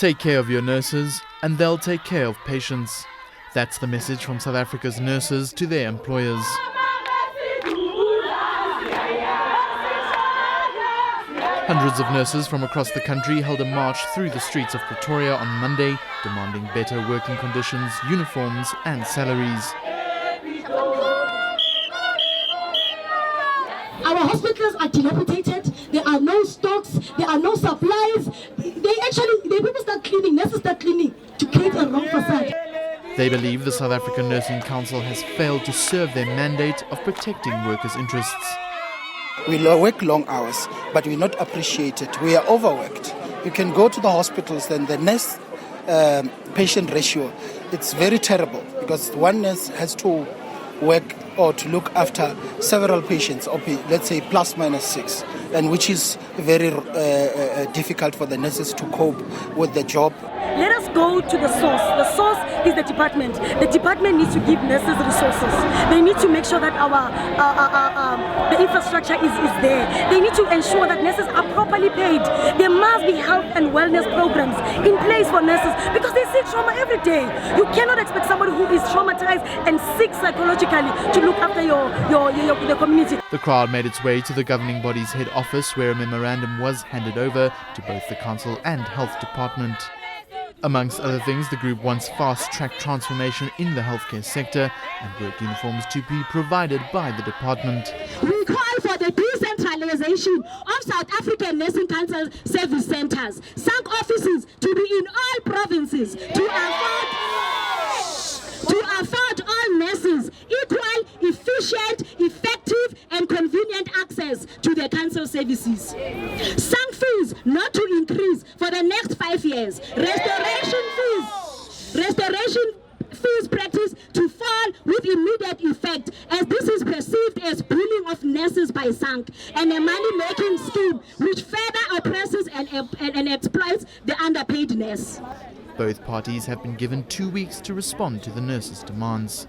Take care of your nurses and they'll take care of patients. That's the message from South Africa's nurses to their employers. Hundreds of nurses from across the country held a march through the streets of Pretoria on Monday, demanding better working conditions, uniforms and salaries. Our hospitals are dilapidated, there are no stocks, there are no supplies. People start cleaning, nurses start cleaning to create a wrong facade. They believe the South African Nursing Council has failed to serve their mandate of protecting workers' interests. We work long hours, but we're not appreciated. We are overworked. You can go to the hospitals and the nurse-patient ratio, it's very terrible because one nurse has to work or to look after several patients, or let's say plus minus 6, and which is very difficult for the nurses to cope with the job. Let us go to the source. The source is the department. The department needs to give nurses resources. They need to make sure that the infrastructure is there. They need to ensure that nurses are properly paid. There must be health and wellness programs in place for nurses because they see trauma every day. You cannot expect somebody who is traumatized and sick psychologically to look after the community. The crowd made its way to the governing body's head office, where a memorandum was handed over to both the council and health department. Amongst other things, the group wants fast-track transformation in the healthcare sector and work uniforms to be provided by the department. We call for the decentralization of South African Nursing Council service centers, SANC offices to be in all provinces to afford all nurses equal, efficient, effective and convenient access to the council services. SANC fees not to increase for the next 5 years. Restoration fees practice to fall with immediate effect, as this is perceived as bullying of nurses by SANC and a money-making scheme which further oppresses and exploits the underpaid nurse. Both parties have been given 2 weeks to respond to the nurses' demands.